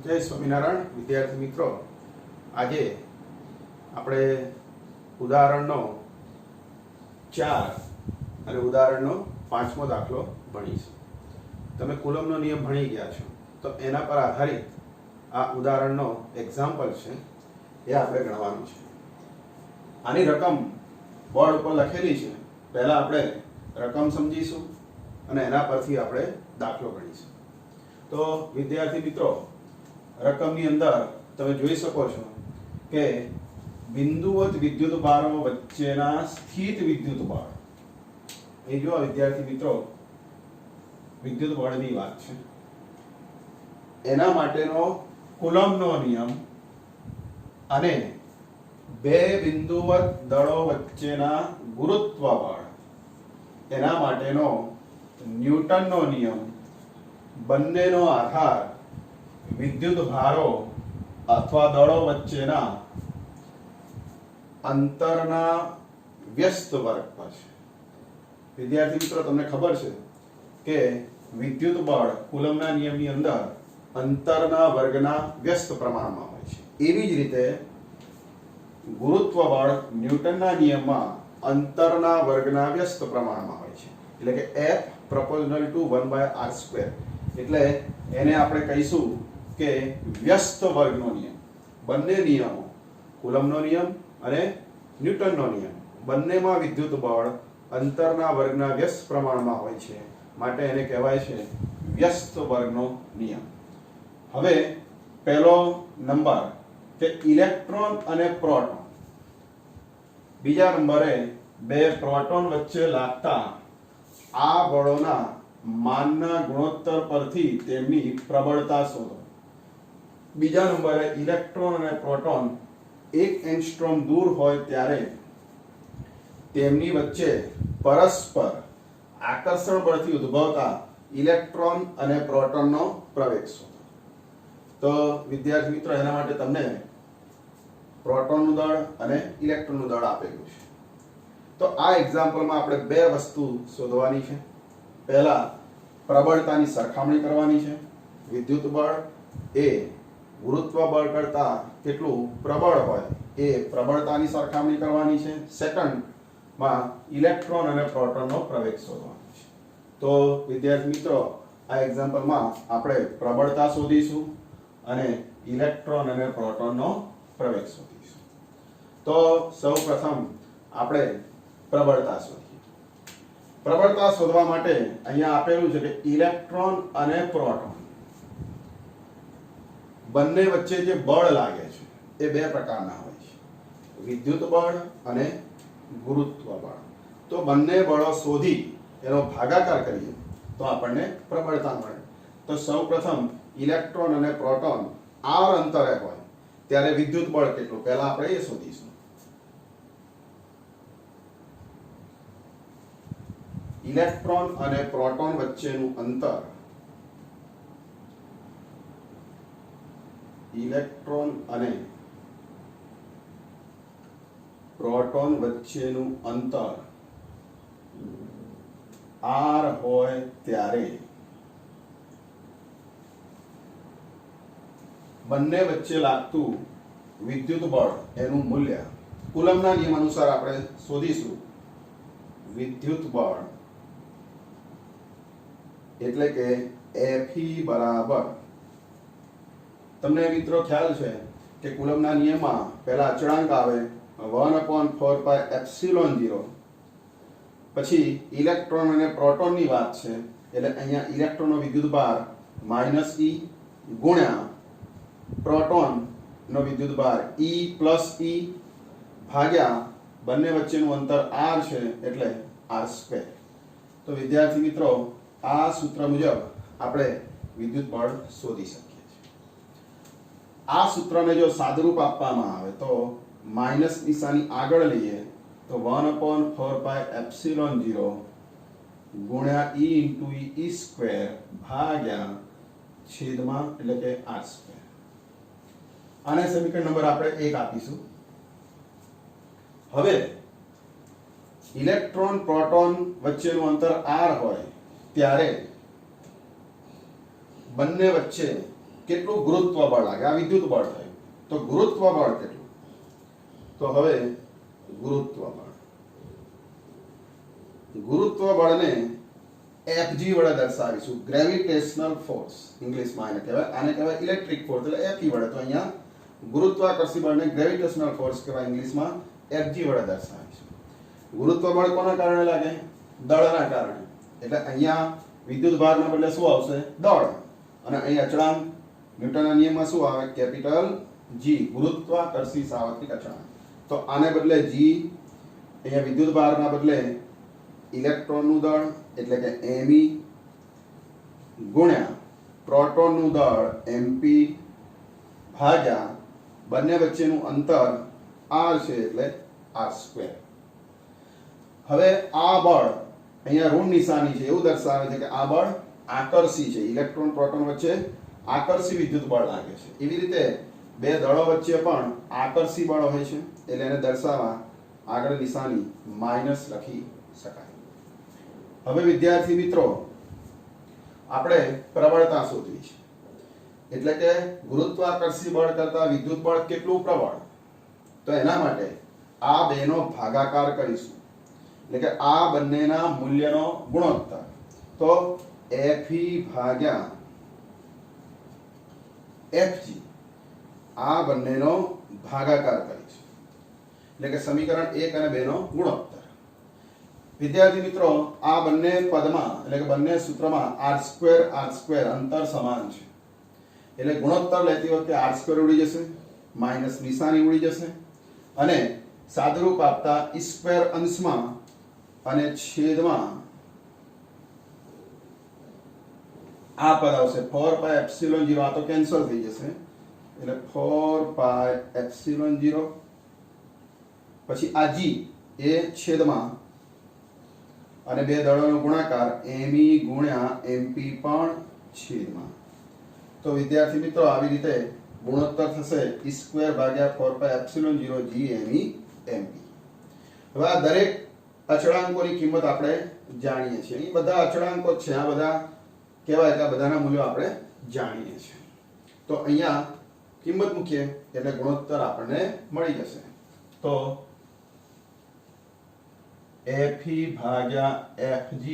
જય સ્વામિનારાયણ વિદ્યાર્થી મિત્રો, આજે આપણે ઉદાહરણનો 4 અને ઉદાહરણનો 5મો દાખલો ભણીશું. તમે કુલમનો નિયમ ભણી ગયા છો, તો એના પર આધારિત આ ઉદાહરણનો એક્ઝામ્પલ છે, એ આપણે ગણવાનું છે. આની રકમ બોર્ડ ઉપર લખેલી છે. પહેલા આપણે રકમ સમજીશું અને એના પરથી આપણે દાખલો ગણીશું. તો વિદ્યાર્થી મિત્રો, રકમની અંદર તમે જોઈ શકો છો કે બિંદુવત વિદ્યુત ભારો વચ્ચેના સ્થિત વિદ્યુત બળ. એ જો વિદ્યાર્થી મિત્રો, વિદ્યુત બળની વાત છે. એના માટેનો કુલમનો નિયમ અને બે બિંદુવત દળો વચ્ચેના ગુરુત્વ બળ, એના માટેનો ન્યૂટનનો નિયમ, બંનેનો આધાર વિદ્યુત ભારો અથવા દળો વચ્ચેના અંતરના વ્યસ્ત વર્ગ પર છે. વિદ્યાર્થી મિત્રો, તમને ખબર છે કે વિદ્યુત બળ કુલમના નિયમની અંદર અંતરના વર્ગના વ્યસ્ત પ્રમાણમાં હોય છે. એવી જ રીતે ગુરુત્વ બળ ન્યૂટનના નિયમમાં અંતરના વર્ગના વ્યસ્ત પ્રમાણમાં હોય છે. એટલે કે F proportional to 1/r². એટલે એને આપણે કહીશું કે વ્યસ્ત વર્ગનો નિયમ. બંને નિયમો, કુલમનો નિયમ અને ન્યૂટનનો નિયમ, બંનેમાં વિદ્યુત બળ અંતરના વર્ગના વ્યસ્ત પ્રમાણમાં હોય છે, માટે એને કહેવાય છે વ્યસ્ત વર્ગનો નિયમ. હવે પહેલો નંબર કે ઇલેક્ટ્રોન અને પ્રોટોન. બીજા નંબરે બે પ્રોટોન વચ્ચે લાગતા આ બળોના માનના ગુણોત્તર પરથી તેમની પ્રબળતા શોધો. બીજા નંબરે ઇલેક્ટ્રોન અને પ્રોટોન 1 એંગસ્ટ્રોમ દૂર હોય ત્યારે તેમની વચ્ચે પરસ્પર આકર્ષણ બળથી ઉદ્ભવતા ઇલેક્ટ્રોન અને પ્રોટોનનો પ્રવેગ શોધો. તો વિદ્યાર્થી મિત્રો, એના માટે તમને પ્રોટોનનું દળ અને ઇલેક્ટ્રોનનું દળ આપેલું છે. તો આ એક્ઝામ્પલમાં આપણે બે વસ્તુ શોધવાની છે. પહેલા પ્રબળતાની સરખામણી કરવાની છે. વિદ્યુત બળ એ ગુરુત્વ બળ કરતા કેટલું પ્રબળ હોય એ પ્રબળતાની સરખામણી કરવાની છે. સેકન્ડમાં ઇલેક્ટ્રોન અને પ્રોટોનનો પ્રવેગ શોધવાનો છે. તો વિદ્યાર્થી મિત્રો, આ એક્ઝામ્પલમાં આપણે પ્રબળતા શોધીશું અને ઇલેક્ટ્રોન અને પ્રોટોનનો પ્રવેગ શોધીશું. તો સૌપ્રથમ આપણે પ્રબળતા શોધીએ. પ્રબળતા શોધવા માટે અહીંયા આપેલું છે કે ઇલેક્ટ્રોન અને પ્રોટોન બંને વચ્ચે જે બળ લાગે છે એ બે પ્રકારના હોય છે, વિદ્યુત બળ અને ગુરુત્વ બળ. તો બંને બળો શોધી એનો ભાગાકાર કરીએ તો આપણને પ્રબળતા મળે. તો સૌપ્રથમ ઇલેક્ટ્રોન અને પ્રોટોન r અંતરે હોય ત્યારે વિદ્યુત બળ કેટલું, પહેલા આપણે એ શોધીશું. ઇલેક્ટ્રોન અને પ્રોટોન વચ્ચેનું અંતર, ઇલેક્ટ્રોન અને પ્રોટોન વચ્ચેનું અંતર r હોય ત્યારે બંને વચ્ચે લાગતું વિદ્યુત બળ એનું મૂલ્ય કુલમના નિયમ અનુસાર આપણે શોધીશું. વિદ્યુત બળ એટલે કે Fe બરાબર, તમને મિત્રો ખ્યાલ છે કે કુલમના નિયમમાં પહેલા અચળાંક આવે 1/4πε0, પછી ઇલેક્ટ્રોન અને પ્રોટોનની વાત છે એટલે અહીંયા ઇલેક્ટ્રોનનો વિદ્યુતભાર -e ગુણ્યા પ્રોટોનનો વિદ્યુતભાર e + e ભાગ્યા બંને વચ્ચેનું અંતર r છે એટલે r². તો વિદ્યાર્થી મિત્રો, આ સૂત્ર મુજબ આપણે વિદ્યુત બળ શોધી શકીએ છીએ. આ સૂત્રને જો સાદુરૂપ આપવામાં આવે તો માઇનસ નિશાની આગળ લઈએ તો 1/4πε0 ગુણ્યા e × e² ભાગ્યા છેદમાં એટલે કે r². આને સમીકરણ નંબર આપણે 1 આપીશું. હવે ઇલેક્ટ્રોન પ્રોટોન વચ્ચેનું અંતર r હોય ત્યારે બંને વચ્ચે કેટલું ગુરુત્વ બળ લાગે. આ વિદ્યુત બળ થયું. તો ગુરુત્વ બળ કેટલું? તો હવે ગુરુત્વ બળને Fg વડે દર્શાવીશું. ગ્રેવિટેશનલ ફોર્સ ઇંગ્લિશમાં આને કહેવાય. આને કહેવાય ઇલેક્ટ્રિક ફોર્સ એટલે Fe વડે. તો અહીંયા ગુરુત્વાકર્ષી બળને ગ્રેવિટેશનલ ફોર્સ કહેવાય, ઇંગ્લિશમાં Fg વડે દર્શાવીશું. ગુરુત્વ બળ કોના કારણે લાગે? દળના કારણે. એટલે અહીંયા વિદ્યુત ભારના બદલે શું આવશે? દળ. અને અહીં અચળાંક ન્યૂટનના નિયમમાં શું આવે? કેપિટલ G, ગુરુત્વાકર્ષી સાર્વત્રિક અચળાંક. તો આને બદલે G, અહીંયા વિદ્યુત ભારના બદલે ઇલેક્ટ્રોનનું દળ એટલે કે me ગુણ્યા પ્રોટોનનું દળ mp ભાગ્યા બંને વચ્ચેનું અંતર r છે એટલે r². હવે આ બળ અહીંયા ઋણ નિશાની છે એવું દર્શાવે છે કે આ બળ આકર્ષી છે. ઇલેક્ટ્રોન પ્રોટોન વચ્ચે આકર્ષી વિદ્યુત બળ લાગે છે. એવી રીતે બે દળો વચ્ચે પણ આકર્ષી બળ હોય છે એટલે એને દર્શાવવા આગળ નિશાની માઈનસ લખી શકાય. હવે વિદ્યાર્થી મિત્રો આપણે પ્રબળતા શોધવી છે. એટલે કે ગુરુત્વાકર્ષી બળ કરતા વિદ્યુત બળ કેટલું પ્રબળ? તો એના માટે આ બેનો ભાગાકાર કરીશું. એટલે કે આ બંનેના મૂલ્યનો ગુણોત્તર. તો Fe ભાગ્યા Fg આ બંનેનો ભાગાકાર કરીશું. એટલે કે સમીકરણ 1 અને 2 નો ગુણોત્તર. વિદ્યાર્થી મિત્રો આ બંને પદમાં એટલે કે બંને સૂત્રમાં r² અંતર સમાન છે. એટલે ગુણોત્તર લેતી વખતે r² ઉડી જશે, માઈનસ નિશાની ઉડી જશે અને સાદુરૂપ આપતા e² અંશમાં અને છેદમાં આ પદ આવશે 4πε0. આ તો કેન્સલ થઈ જશે એટલે 4πε0 પછી આ g એ છેદમાં અને બે દળોનો ગુણાકાર me ગુણ્યા mp પણ છેદમાં. તો વિદ્યાર્થી મિત્રો આવી રીતે ગુણોત્તર થશે e² ભાગ્યા 4πε0 g me mp. હવે આ દરેક અચળાંકોની કિંમત આપણે જાણીએ છીએ. અહીં બધા અચળાંકો છે, આ બધા કહેવાય કે આ બધાના મૂલ્યો આપણે જાણીએ છીએ. તો અહીંયા કિંમત મૂકીએ એટલે ગુણોત્તર આપણને મળી જશે. તો Fe ભાગ્યા Fg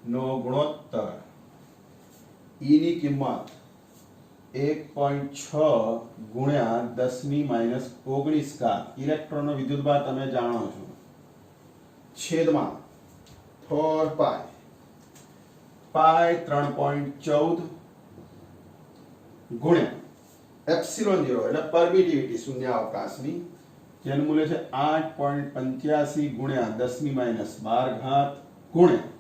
નો ગુણોત્તર E ની કિંમત 1.6 ગુણ્યા 10⁻⁻⁹ ઇલેક્ટ્રોનનો વિદ્યુતભાર તમે જાણો છો, છેદમાં 4π પાઈ 3.14 ગુણ્યા એપ્સિલોન 0 એટલે પરમિટિવિટી શૂન્યાવકાશની જેનું મૂલ્ય છે 8.85 ગુણ્યા 10⁻12 ગુણ્યા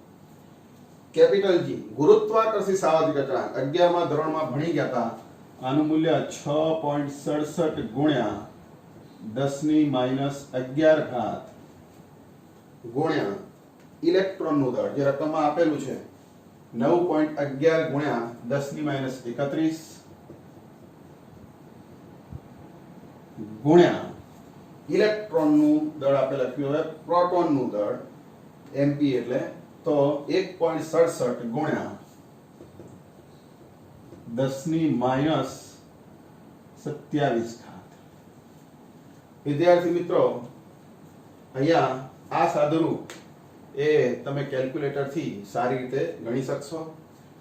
કેપિટલ G ગુરુત્વાકર્ષી સાર્વત્રિક અચળાંક 11મા ધોરણમાં ભણી ગયા હતા. આનું મૂલ્ય 6.67 ગુણ્યા 10⁻11 ગુણ્યા ઇલેક્ટ્રોનનું દળ જે રકમમાં આપેલું છે 9.11 ગુણ્યા 10⁻31 ગુણ્યા ઇલેક્ટ્રોનનું દળ આપણે લખ્યું હવે પ્રોટોનનું દળ mp એટલે તો 1.67 ગુણ્યા 10⁻27. વિદ્યાર્થી મિત્રો અહીંયા આ સાદુરૂપ એ તમે કેલ્ક્યુલેટર થી સારી રીતે ગણી શકશો.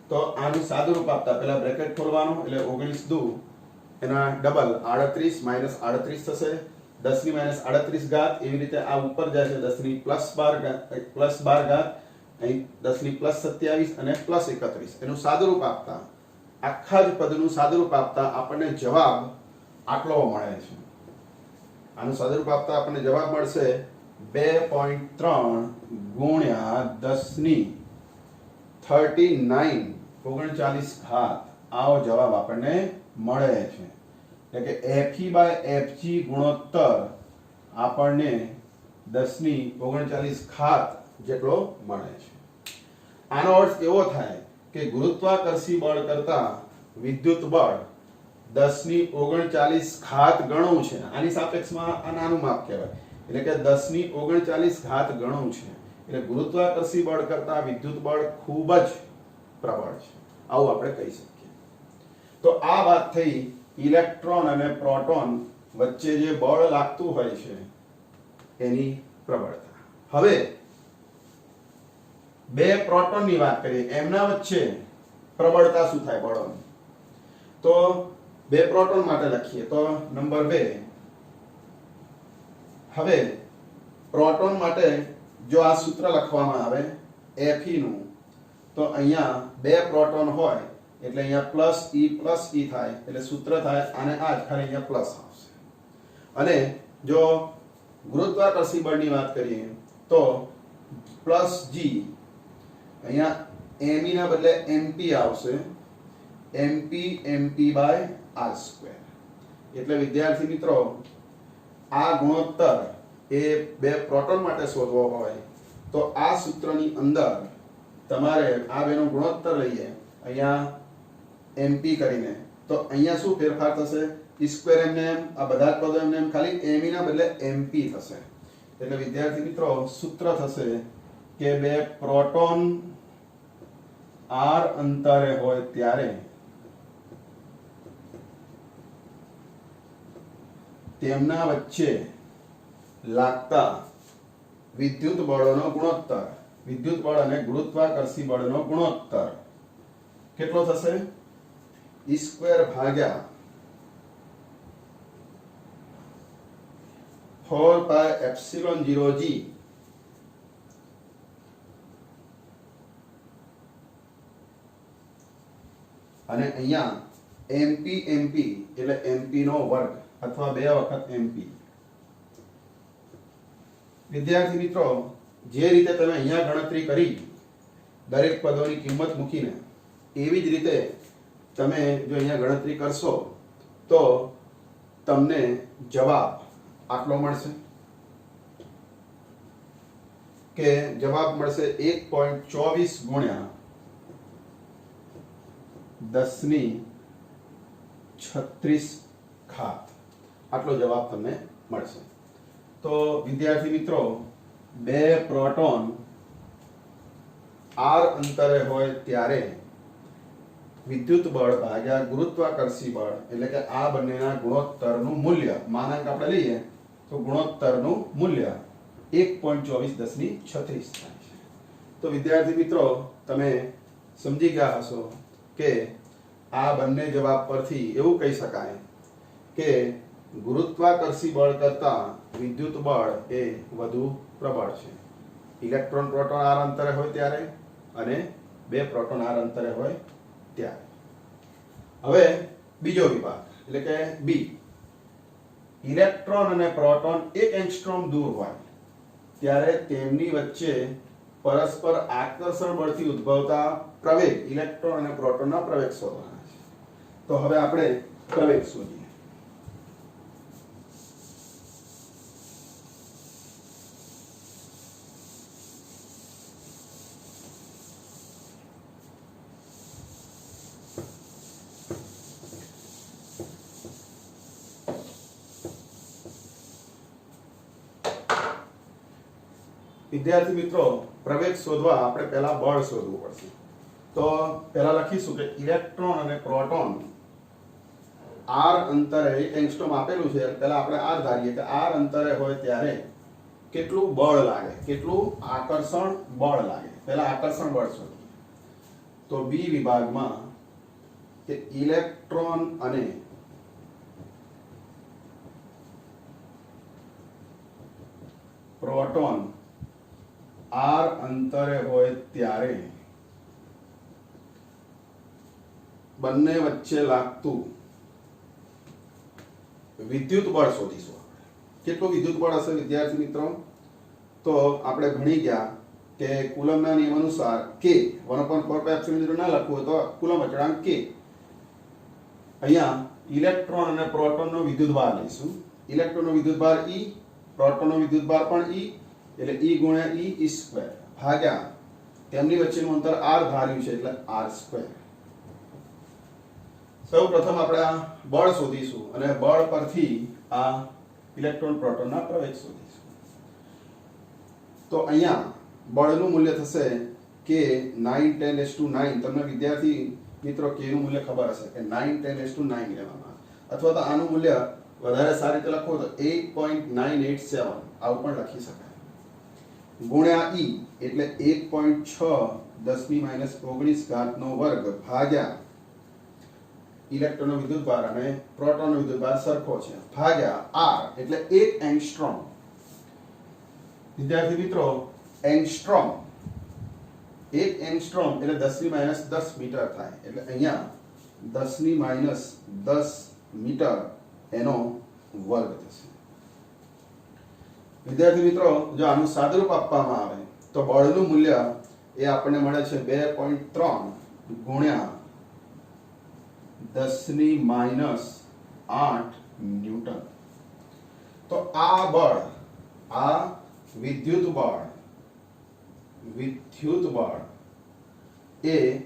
તો આનું સાદુરૂપ આપતા પહેલા બ્રેકેટ ખોલવાનું એટલે 19 દુ એના ડબલ 38 - 38 થશે 10⁻38 એવી રીતે આ ઉપર જાય છે 10⁻12 અહીં 10⁻27 અને +31 એનું સાદુરૂપ આપતા આખા જ પદનું સાદુરૂપ આપતા આપણને જવાબ આટલો મળે છે. આનું સાદુરૂપ આપતા આપણને જવાબ મળશે 2.3 ગુણ્યા 10⁻39 આવો જવાબ આપણને મળે છે. એટલે કે Fe/Fg ગુણોત્તર આપણને 10⁻39 જેટલો મળે છે. આનો અર્થ એવો થાય કે ગુરુત્વાકર્ષી બળ કરતા વિદ્યુત બળ 10⁻39 ગણું છે. આની સાપેક્ષમાં આ નાનું માપ કહેવાય એટલે કે 10⁻39 ગણું છે. એટલે ગુરુત્વાકર્ષી બળ કરતા વિદ્યુત બળ ખૂબ જ પ્રબળ છે આવું આપણે કહી શકીએ. તો આ વાત થઈ ઇલેક્ટ્રોન અને પ્રોટોન વચ્ચે જે બળ લાગતું હોય છે એની પ્રબળતા. હવે બે પ્રોટોનની વાત કરીએ, એમના વચ્ચે પ્રબળતા શું થાય બળોની? તો બે પ્રોટોન માટે લખીએ તો નંબર 2. હવે પ્રોટોન માટે જો આ સૂત્ર લખવામાં આવે Fe નું, તો અહીંયા બે પ્રોટોન હોય એટલે અહીંયા પ્લસ E થાય, એટલે સૂત્ર થાય આને આ જ, ખાલી અહીંયા પ્લસ આવશે. અને જો ગુરુત્વાકર્ષી બળની વાત કરીએ તો પ્લસ G, અહીંયા me ના બદલે mp આવશે, mp બાય r². એટલે વિદ્યાર્થી મિત્રો આ ગુણોત્તર એ બે પ્રોટોન માટે શોધવો હોય તો આ સૂત્રની અંદર તમારે આ બેનો ગુણોત્તર લઈએ અહીંયા mp કરીને, તો અહીંયા શું ફેરફાર થશે? e² એમને એમ, આ બધા જ પદો એમને એમ, ખાલી me ના બદલે mp થશે. એટલે વિદ્યાર્થી મિત્રો સૂત્ર થશે કે બે પ્રોટોન r અંતરે હોય ત્યારે તેમના વચ્ચે લાગતા વિદ્યુત બળોનો ગુણોત્તર, વિદ્યુત બળ અને ગુરુત્વાકર્ષી બળનો ગુણોત્તર કેટલો થશે? e² ભાગ્યા 4πε0g અને અહીંયા mp એટલે mp નો વર્ગ અથવા 2 વખત mp. વિદ્યાર્થી મિત્રો જે રીતે તમે અહીંયા ગણતરી કરી દરેક પદોની કિંમત મૂકીને, એવી જ રીતે તમે જો અહીંયા ગણતરી કરશો તો તમને જવાબ આટલો મળશે કે જવાબ મળશે 1.24 ગુણ્યા 10⁻36 આટલો જવાબ તમને મળશે. તો વિદ્યાર્થી મિત્રો બે પ્રોટોન r અંતરે હોય ત્યારે વિદ્યુત બળ ભાગ્યા ગુરુત્વાકર્ષી બળ એટલે કે આ બંનેના ગુણોત્તરનું મૂલ્ય, માનાંક આપણે લઈએ તો ગુણોત્તરનું મૂલ્ય 1.24 10⁻36 થાય છે. તો વિદ્યાર્થી મિત્રો તમે સમજી ગયા હશો કે આ બંને જવાબ પરથી એવું કહી શકાય કે ગુરુત્વાકર્ષી બળ કરતા વિદ્યુત બળ એ વધુ પ્રબળ છે. ઇલેક્ટ્રોન પ્રોટોન r અંતરે હોય ત્યારે અને બે પ્રોટોન r અંતરે હોય ત્યારે. હવે બીજો વિભાગ એટલે કે બી, ઇલેક્ટ્રોન અને પ્રોટોન 1 એંગસ્ટ્રોમ દૂર હોય ત્યારે તેમની વચ્ચે પરસ્પર આકર્ષણ બળથી ઉદ્ભવતા પ્રવેગ, ઇલેક્ટ્રોન અને પ્રોટોનના પ્રવેગ શોધવાના છે. તો હવે આપણે પ્રવેગ શોધીએ. વિદ્યાર્થી મિત્રો પ્રવેગ શોધવા આપણે પહેલા બળ શોધવું પડશે. તો પહેલા લખીશું કે ઇલેક્ટ્રોન અને પ્રોટોન r અંતરે 1 એંગસ્ટ્રોમ આપેલું છે, પહેલા આપણે r ધારીએ કે r અંતરે હોય ત્યારે કેટલું બળ લાગે, કેટલું આકર્ષણ બળ લાગે. પહેલા આકર્ષણ બળ શોધીએ. તો બી વિભાગમાં કે ઇલેક્ટ્રોન અને પ્રોટોન r અંતરે હોય ત્યારે બંને વચ્ચે લાગતું વિદ્યુત બળ શોધીશું. કેટલું વિદ્યુત બળ હશે વિદ્યાર્થી મિત્રો? તો આપણે ભણી ગયા કે કુલમના નિયમ અનુસાર k 1/4πε0 ના લખવું હોય તો કુલમ અચળાંક k. અહીંયા ઇલેક્ટ્રોન અને પ્રોટોનનો વિદ્યુતભાર લઈશું. ઇલેક્ટ્રોનનો વિદ્યુતભાર E, પ્રોટોનનો વિદ્યુતભાર પણ E, એટલે E ગુણ્યા E² ભાગ્યા તેમની વચ્ચેનું અંતર r ધાર્યું છે એટલે r². સૌ પ્રથમ આપણે આ બળ શોધીશું અને બળ પરથી આ ઇલેક્ટ્રોન પ્રોટોનના પ્રવેગ શોધીશું. તો અહીંયા બળનું મૂલ્ય થશે કે 9 × 10⁹. તમને વિદ્યાર્થી મિત્રો k નું મૂલ્ય ખબર હશે કે 9 10⁹ લેવામાં અથવા તો આનું મૂલ્ય વધારે સારી રીતે લખો તો 8.987 આવું પણ લખી શકાય ગુણ્યા e એટલે 1.6 10⁻19 ઘાતનો વર્ગ ભાગ્યા ઇલેક્ટ્રોનનો વિદ્યુતભાર અને પ્રોટોનનો વિદ્યુતભાર સરખો છે ભાગ્યા r એટલે 1 એંગસ્ટ્રોમ વિદ્યાર્થી મિત્રો એંગસ્ટ્રોમ 1 એંગસ્ટ્રોમ એટલે 10⁻10 મીટર થાય એટલે અહીંયા 10⁻10 મીટર એનો વર્ગ થશે વિદ્યાર્થી મિત્રો જો આનું સાદુરૂપ આપવામાં આવે તો બળનું મૂલ્ય એ આપણને મળે છે 2.3 ગુણ્યા 10⁻8 ન્યૂટન તો આ બળ આ વિદ્યુત બળ એ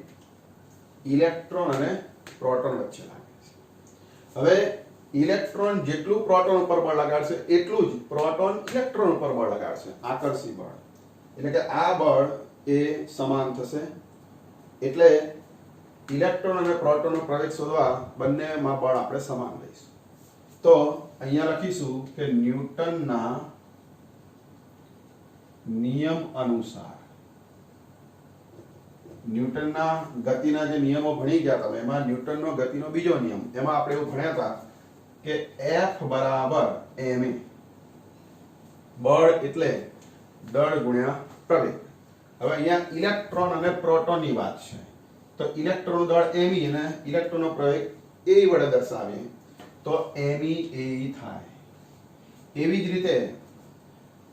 ઇલેક્ટ્રોન અને પ્રોટોન વચ્ચે લાગે છે હવે ઇલેક્ટ્રોન જેટલું પ્રોટોન ઉપર બળ લગાડશે એટલું જ પ્રોટોન ઇલેક્ટ્રોન ઉપર બળ લગાડશે આકર્ષી બળ એટલે કે આ બળ એ સમાન થશે એટલે ઇલેક્ટ્રોન અને પ્રોટોનનો પ્રવેગ શોધવા બંનેમાં બળ આપણે સમાન લઈશું તો અહીંયા લખીશું કે ન્યૂટનના નિયમ અનુસાર ન્યૂટનના ગતિના જે નિયમો ભણી ગયા તમે એમાં ન્યૂટનનો ગતિનો બીજો નિયમ એમાં આપણે એવું ભણ્યા હતા કે F બરાબર ma બળ એટલે દળ ગુણ્યા પ્રવેગ હવે અહીંયા ઇલેક્ટ્રોન અને પ્રોટોનની વાત છે તો ઇલેક્ટ્રોનનું દળ me અને ઇલેક્ટ્રોનનો પ્રવેગ a વડે દર્શાવીએ તો me a થાય એવી જ રીતે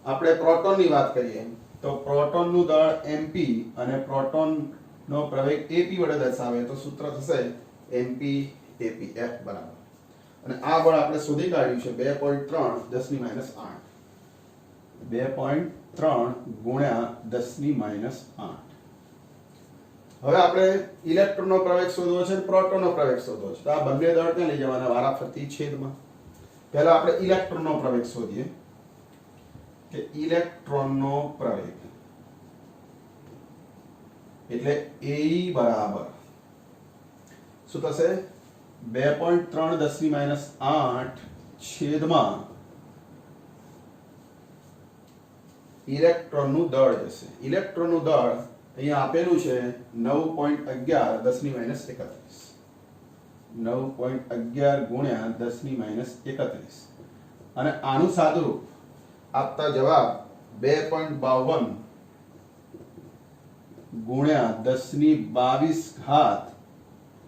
આપણે પ્રોટોનની વાત કરીએ તો પ્રોટોનનું દળ mp અને પ્રોટોનનો પ્રવેગ ap વડે દર્શાવીએ તો સૂત્ર થશે mp ap F બરાબર અને આ બળ આપણે શોધી કાઢ્યું છે 2.3 10⁻8 2.3 ગુણ્યા 10⁻8 હવે આપણે ઇલેક્ટ્રોનનો પ્રવેગ શોધવો છે અને પ્રોટોનનો પ્રવેગ શોધવો છે તો આ બંને દળ ત્યાં લઈ જવાના વારાફરતી છેદમાં પહેલા આપણે ઇલેક્ટ્રોનનો પ્રવેગ શોધીએ કે ઇલેક્ટ્રોનનો પ્રવેગ એટલે AE બરાબર શું થશે 2.3 10⁻8 છેદમાં ઇલેક્ટ્રોનનું દળ જશે ઇલેક્ટ્રોનનું દળ અહીંયા આપેલું છે 9.11 10⁻31 9.11 ગુણ્યા 10⁻31 અને આનું સાદુરૂપ આપતા જવાબ 2.52 ગુણ્યા 10⁻22 ઘાત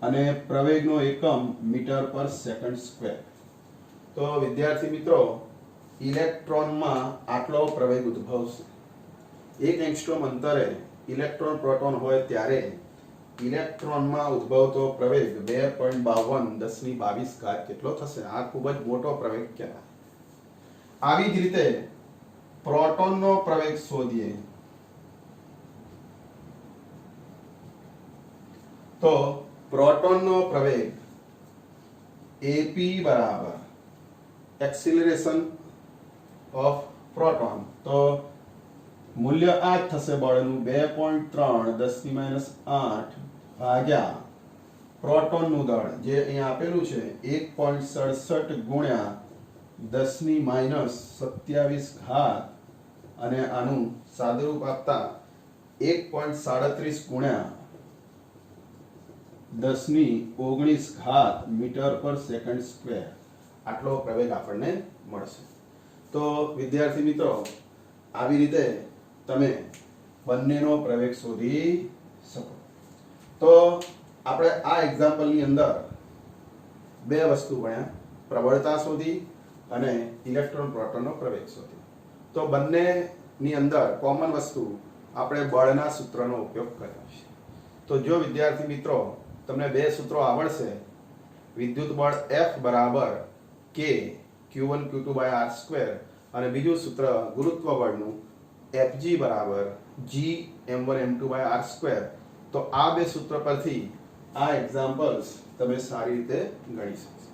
અને પ્રવેગનો એકમ મીટર પર સેકન્ડ સ્ક્વેર તો વિદ્યાર્થી મિત્રો ઇલેક્ટ્રોનમાં આટલો પ્રવેગ ઉદ્ભવશે 1 એંગસ્ટ્રોમ અંતરે ઇલેક્ટ્રોન પ્રોટોન હોય ત્યારે ઇલેક્ટ્રોનમાં ઉદ્ભવતો પ્રવેગ 2.52 10⁻22 ઘાત કેટલો થશે આ ખૂબ જ મોટો પ્રવેગ કહેવાય આવી જ રીતે પ્રોટોનનો પ્રવેગ શોધીએ તો પ્રોટોનનો પ્રવેગ ap બરાબર એક્સિલરેશન ઓફ પ્રોટોન તો મૂલ્ય આ જ થશે બળનું 2.3 10⁻8 ભાગ્યા પ્રોટોનનું દળ જે અહીંયા આપેલું છે 1.67 ગુણ્યા 10⁻27 ઘાત અને આનું સાદુરૂપ આપતા 1.37 ગુણ્યા 10⁻19 ઘાત મીટર પર સેકન્ડ સ્ક્વેર આટલો પ્રવેગ આપણને મળશે તો વિદ્યાર્થી મિત્રો આવી રીતે તમે બંનેનો પ્રવેગ શોધી શકો તો આપણે આ એક્ઝામ્પલની અંદર બે વસ્તુ ભણ્યા પ્રબળતા શોધી અને ઇલેક્ટ્રોન પ્રોટોનનો પ્રવેગ શોધી તો બંનેની અંદર કોમન વસ્તુ આપણે બળના સૂત્રનો ઉપયોગ કર્યો છે તો જો વિદ્યાર્થી મિત્રો તમને બે સૂત્રો આવડશે વિદ્યુત બળ F બરાબર K Q1 Q2/r² અને બીજું સૂત્ર ગુરુત્વ બળનું Fg બરાબર G m1 m2/r² તો આ બે સૂત્ર પરથી આ એક્ઝામ્પલ્સ તમે સારી રીતે ગણી શકશો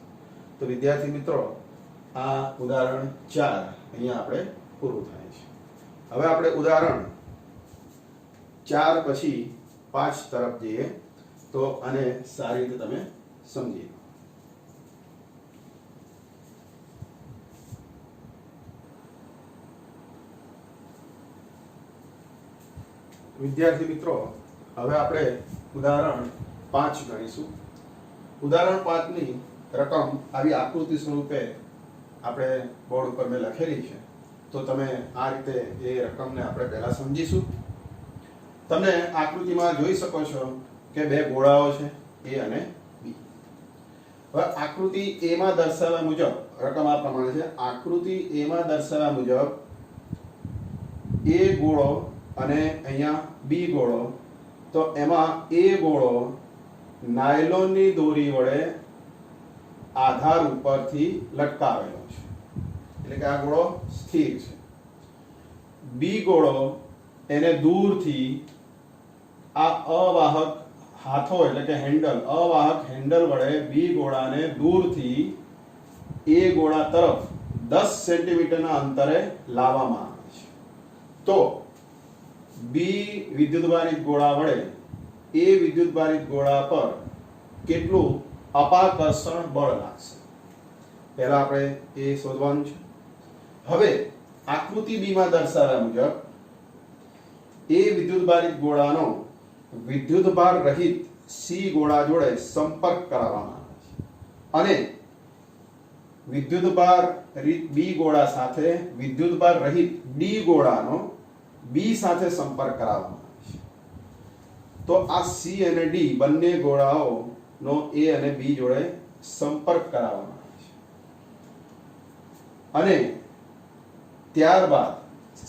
તો વિદ્યાર્થી મિત્રો આ ઉદાહરણ 4 અહીંયા આપણે પૂરું થાય છે હવે આપણે ઉદાહરણ 4 પછી 5 તરફ જઈએ તો આને સારી રીતે તમે સમજી લો. વિદ્યાર્થી મિત્રો, હવે આપણે ઉદાહરણ 5 ગણીશું. ઉદાહરણ 5 ની રકમ આવી આકૃતિ સ્વરૂપે આપણે બોર્ડ ઉપર મેં લખેલી છે. તો તમે આ રીતે એ રકમને આપણે પહેલા સમજીશું. તમે આકૃતિમાં જોઈ શકો છો કે બે ગોળાઓ છે, A અને B. હવે આકૃતિ A માં દર્શાવ્યા મુજબ રકમ આ પ્રમાણે છે. આકૃતિ A માં દર્શાવ્યા મુજબ A ગોળો અને અહીંયા B ગોળો. તો એમાં A ગોળો નાયલોનની દોરી વડે આધાર ઉપરથી લટકાવેલો છે, એટલે કે આ ગોળો સ્થિર છે. B ગોળો એને દૂરથી આ અવાહક હાથો એટલે કે હેન્ડલ, અવાહક હેન્ડલ વડે B ગોળાને દૂરથી A ગોળા તરફ 10 સેન્ટીમીટરના અંતરે લાવવામાં આવે છે. તો B વિદ્યુતભારિત ગોળા વડે A વિદ્યુતભારિત ગોળા પર કેટલું અપાકર્ષણ બળ લાગશે, પહેલા આપણે એ શોધવાનું છે. હવે આકૃતિ B માં દર્શાવ્યા મુજબ A વિદ્યુતભારિત ગોળાનો વિદ્યુતભાર રહિત C ગોળા જોડે સંપર્ક કરાવવામાં આવે છે અને વિદ્યુતભાર રહિત B ગોળા સાથે વિદ્યુતભાર રહિત D ગોળાનો B સાથે સંપર્ક કરાવવામાં આવે છે. તો આ C અને D બંને ગોળાઓનો A અને B જોડે સંપર્ક કરાવવામાં આવે છે અને ત્યારબાદ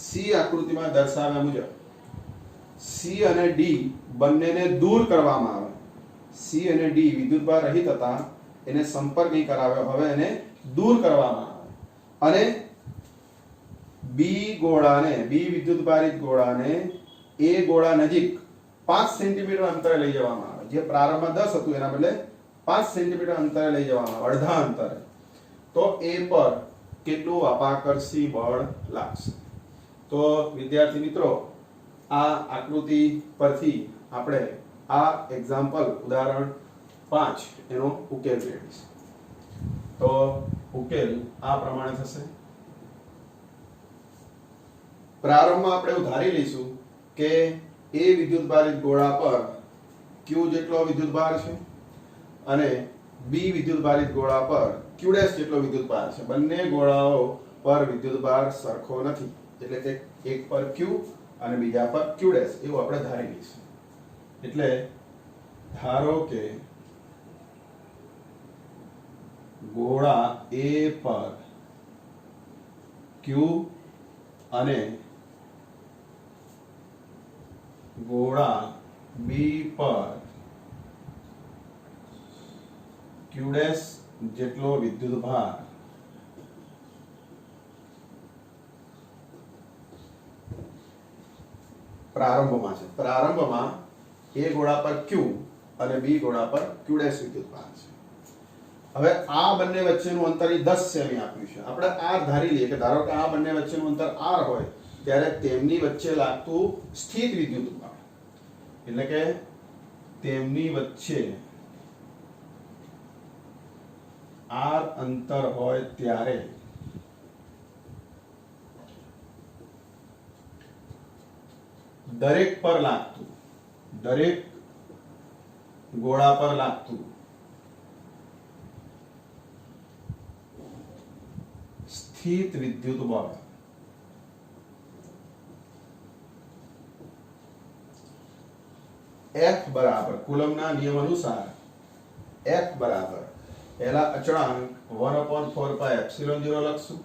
C આકૃતિમાં દર્શાવ્યા મુજબ C અને D બંનેને દૂર કરવામાં આવે. C અને D વિદ્યુતભાર રહિત હતા, એને સંપર્ક નહીં કરાવ્યો, હવે એને દૂર કરવામાં આવે અને B ગોળાને, B વિદ્યુતભારિત ગોળાને A ગોળા નજીક 5 સેન્ટીમીટર અંતરે લઈ જવામાં આવે. જે પ્રારંભમાં 10 હતું એના બદલે 5 સેન્ટીમીટર અંતરે લઈ જવામાં આવે, અડધા અંતરે. તો A પર કેટલું અપાકર્ષી બળ લાગશે? તો વિદ્યાર્થી મિત્રો, આ આકૃતિ પરથી આપણે આ એક્ઝામ્પલ ઉદાહરણ 5 એનો ઉકેલ મેળવીશું. તો ઉકેલ આ પ્રમાણે થશે. પ્રારંભમાં આપણે ધારી લઈશું કે A વિદ્યુતભારિત ગોળા પર Q જેટલો વિદ્યુતભાર છે અને B વિદ્યુતભારિત ગોળા પર Q' જેટલો વિદ્યુતભાર છે. બંને ગોળાઓ પર વિદ્યુતભાર સરખો નથી, એટલે કે એક પર Q અને બીજા પર Q' એવું આપણે ધારી લઈશું. એટલે ધારો કે ગોળા A પર Q અને ગોળા B પર Q' જેટલો વિદ્યુતભાર પ્રારંભમાં છે. પ્રારંભમાં A ગોળા પર Q અને B ગોળા પર Q' વિદ્યુતભાર છે. હવે આ બંને વચ્ચેનું અંતર 10 સેમી આપ્યું છે. આપણે R ધારી લઈએ કે ધારો કે આ બંને વચ્ચેનું અંતર R હોય ત્યારે તેમની વચ્ચે લાગતું સ્થિત વિદ્યુતભાર, એટલે કે તેમની વચ્ચે R અંતર હોય ત્યારે દરેક પર લાગતું, દરેક ગોળા પર લાગતું સ્થિત વિદ્યુત બળ F બરાબર કુલમના નિયમ અનુસાર F બરાબર પહેલા અચળાંક 1/4πε0 લખશું.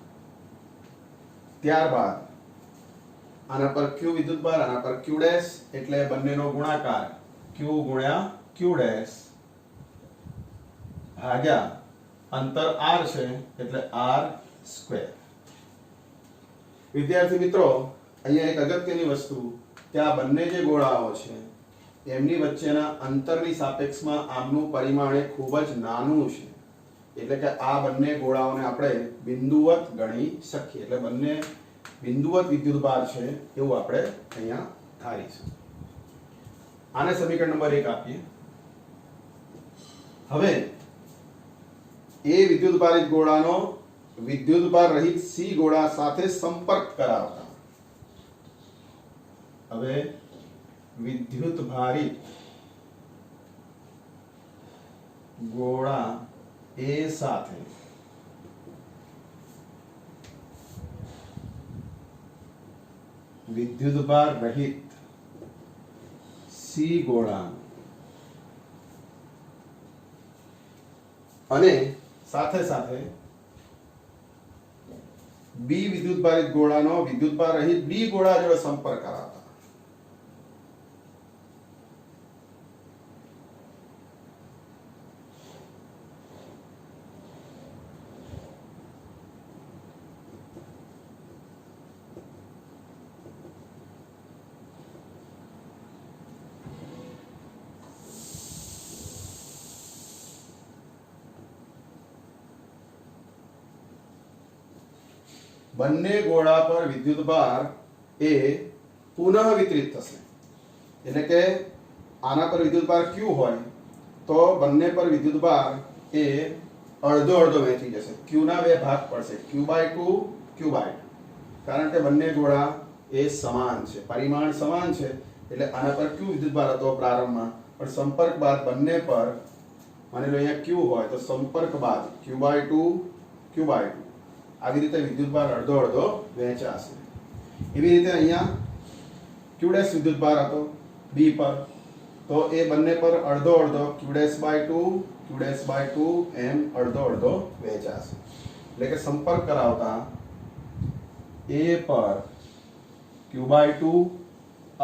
ત્યારબાદ આના પર Q વિદ્યુતભાર, આના પર Q' એટલે બંનેનો ગુણાકાર Q ગુણ્યા Q' ભાગ્યા અંતર R છે એટલે R સ્ક્વેર. વિદ્યાર્થી મિત્રો, અહીંયા એક અગત્યની વસ્તુ કે આ બંને જે ગોળાઓ છે એમની વચ્ચેના અંતરની સાપેક્ષમાં આમનું પરિમાણ એ ખૂબ જ નાનું છે, એટલે કે આ બંને ગોળાઓને આપણે બિંદુવત ગણી શકીએ. એટલે બંને બિંદુવત વિદ્યુતભાર છે એવું આપણે અહીંયા ધારીશું. આને સમીકરણ નંબર 1 આપીએ. હવે એ વિદ્યુતભારિત ગોળાનો વિદ્યુતભાર રહિત સી ગોળા સાથે સંપર્ક કરાવતા, હવે વિદ્યુતભારિત ગોળા એ સાથે વિદ્યુતભાર રહિત સી ગોળા અને સાથે સાથે બી વિદ્યુતભારિત ગોળાનો વિદ્યુતભાર રહિત બી ગોળા જોડે સંપર્ક કરાવતા. બંને ગોળા પર વિદ્યુતભાર એ પુનઃ વિતરિત થશે. એટલે કે આના પર વિદ્યુતભાર Q હોય તો બંને પર વિદ્યુતભાર એ અડધો અડધો વહેંચી જશે. Q ના બે ભાગ પડશે, Q/2 Q/2, કારણ કે બંને ગોળા એ સમાન છે, પરિમાણ સમાન છે. એટલે આના પર Q વિદ્યુતભાર હતો પ્રારંભમાં, પણ સંપર્ક બાદ બંને પર માની લો અહીંયા Q હોય તો સંપર્ક બાદ Q/2 Q/2 આવી રીતે વિદ્યુતભાર અડધો અડધો વહેંચાશે. એવી રીતે અહીંયા Q' વિદ્યુતભાર હતો B પર, તો એ બંને પર અડધો અડધો Q'/2 Q'/2 એમ અડધો અડધો વહેંચાશે. એટલે કે સંપર્ક કરાવતા A પર Q/2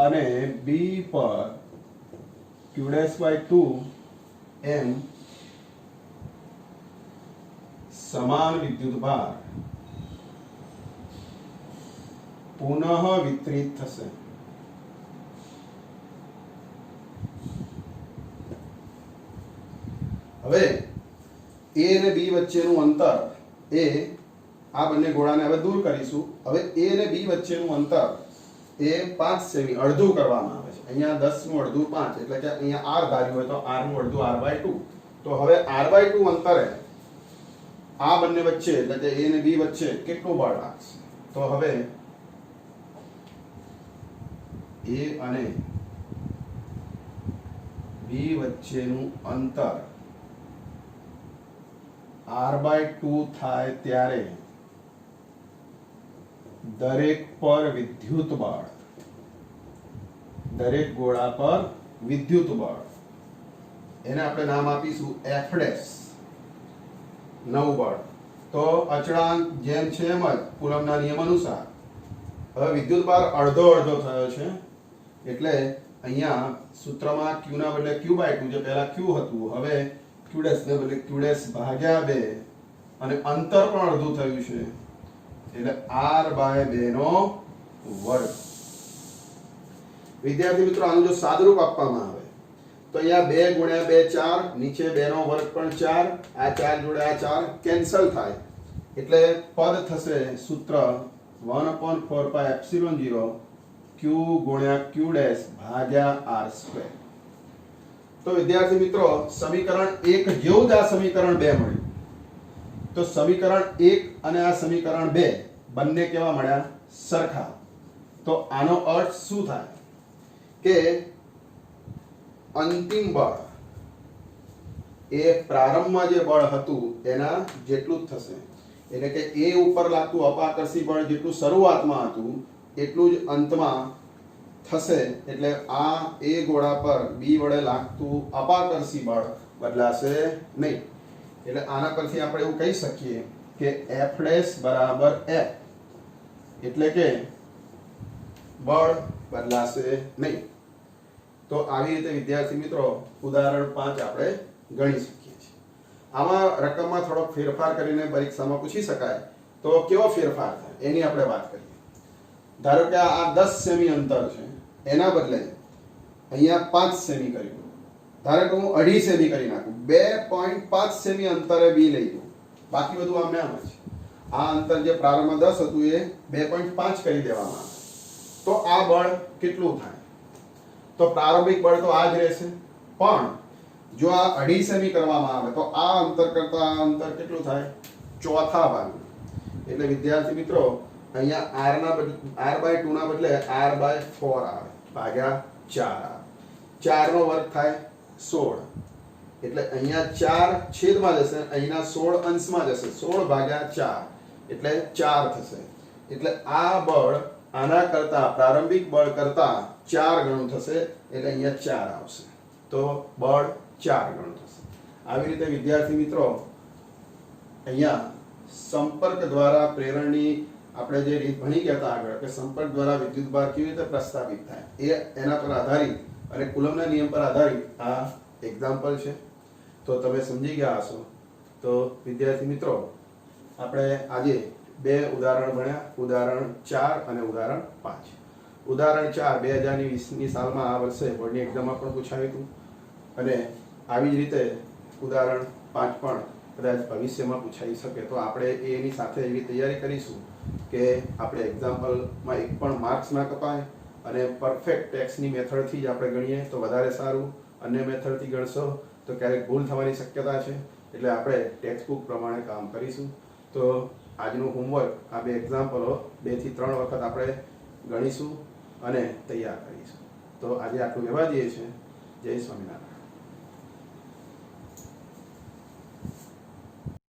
અને B પર Q'/2 એમ સમાન વિદ્યુતભાર પુનઃ વિતરિત થશે. હવે A અને B વચ્ચેનું અંતર એ આ બંને ગોળાને હવે દૂર કરીશું. હવે A અને B વચ્ચેનું અંતર એ 5 સેમી અડધું કરવામાં આવે છે. અહીંયા 10 નું અડધું 5, એટલે કે અહીંયા r ધાર્યું હોય તો r નું અડધું r/2. તો હવે r/2 અંતરે આ બંને વચ્ચે એટલે કે A અને B વચ્ચે કેટલું બળ લાગશે? તો હવે A અને B વચ્ચેનું અંતર r/2 થાય ત્યારે દરેક પર વિદ્યુત બળ, દરેક ગોળા પર વિદ્યુત બળ, એને આપણે નામ આપીશું F', નવું બળ. તો અચળાંક જેમ છે એમ જ કુલમ્બના નિયમ અનુસાર હવે વિદ્યુતભાર અડધો અડધો થયો છે. એટલે અહીંયા સૂત્રમાં Q ના બદલે Q/2, જે પહેલા Q હતું હવે Q' ને બદલે Q'/2 અને અંતર પણ અડધું થયું છે, એટલે r/2 નો વર્ગ. વિદ્યાર્થી મિત્રો, આનું જો સાદુરૂપ આપવામાં આવે તો અહીંયા 2 ગુણ્યા 2 4, નીચે 2 નો વર્ગ પણ 4, આ 4 જોડે આ 4 કેન્સલ થાય, એટલે પદ થશે સૂત્ર 1/4πε0 Q ગુણ્યા Q' ભાગ્યા r². તો વિદ્યાર્થી મિત્રો, સમીકરણ 1 જેવું જ આ સમીકરણ 2 મળ્યું. તો સમીકરણ 1 અને આ સમીકરણ 2 બંને કેવા મળ્યા? સરખા. તો આનો અર્થ શું થાય કે અંતિમ બળ એ પ્રારંભમાં જે બળ હતું એના જેટલું જ થશે. એટલે કે A ઉપર લાગતું અપાકર્ષી બળ જેટલું શરૂઆતમાં હતું એટલું જ અંતમાં થશે. એટલે આ A ગોળા પર B વડે લાગતું અપાકર્ષી બળ બદલાશે નહીં. એટલે આના પરથી આપણે એવું કહી શકીએ કે F' બરાબર F, એટલે કે બળ બદલાશે નહીં. તો આવી રીતે વિદ્યાર્થી મિત્રો ઉદાહરણ 5 આપણે ગણી શકીએ છીએ. આમાં રકમમાં થોડોક ફેરફાર કરીને પરીક્ષામાં પૂછી શકાય તો કેવો ફેરફાર થાય એની આપણે વાત કરીએ. ધારો કે આ 10 સેમી અંતર છે, એના બદલે અહીંયા 5 સેમી કર્યું. ધારો કે હું 2.5 સેમી કરી નાખું, 2.5 સેમી અંતરે B લઈ લઉં, બાકી બધું આમ આમ જ. આ અંતર જે પ્રારંભમાં 10 હતું એ 2.5 કરી દેવામાં આવે તો આ બળ કેટલું થાય? તો પ્રારંભિક બળ તો આ જ રહેશે, પણ જો આ 2.5 સેમી કરવામાં આવે તો આ અંતર કરતા આ અંતર કેટલું થાય? ચોથા ભાગનું. એટલે વિદ્યાર્થી મિત્રો અહીંયા r ના બદલે r/2 ના બદલે r/4 આવે ભાગ્યા 4 આવે. 4 નો વર્ગ થાય 16. એટલે અહીંયા 4 છેદમાં જશે, અહીંના 16 અંશમાં જશે. 16 ભાગ્યા 4 એટલે 4 થશે. એટલે આ બળ આના કરતા પ્રારંભિક બળ કરતા 4 ગણું થશે. એટલે અહીંયા 4 આવશે. તો બળ 4 ગણું થશે. આવી રીતે વિદ્યાર્થી મિત્રો અહીંયા સંપર્ક દ્વારા પ્રેરણની આપણે જે રીત ભણી ગયા હતા આગળ કે સંપર્ક દ્વારા વિદ્યુતભાર કેવી રીતે પ્રસ્થાપિત થાય એના પર આધારિત અને કુલમના નિયમ પર આધારિત આ એક્ઝામ્પલ છે. તો તમે સમજી ગયા હશો. તો વિદ્યાર્થી મિત્રો આપણે આજે બે ઉદાહરણ ભણ્યા, ઉદાહરણ 4 અને ઉદાહરણ 5. ઉદાહરણ 4 2020ની સાલમાં આ વર્ષે બોર્ડની એક્ઝામમાં પણ પૂછાયું હતું અને આવી જ રીતે ઉદાહરણ 5 પણ કદાચ ભવિષ્યમાં પૂછાઈ શકે. તો આપણે એની સાથે એવી તૈયારી કરીશું કે આપણે એક્ઝામ્પલમાં એક પણ માર્ક્સ ના કપાય અને પરફેક્ટ ટેક્સની મેથડથી જ આપણે ગણીએ તો વધારે સારું. અન્ય મેથડથી ગણશો તો ક્યારેક ભૂલ થવાની શક્યતા છે. એટલે આપણે ટેક્સ્ટ બુક પ્રમાણે કામ કરીશું. તો આજનું હોમવર્ક આ બે એક્ઝામ્પલો 2 થી 3 વખત આપણે ગણીશું અને તૈયાર કરીશું. તો આજે આટલું કહેવા દઈએ છીએ. જય સ્વામિનારાયણ.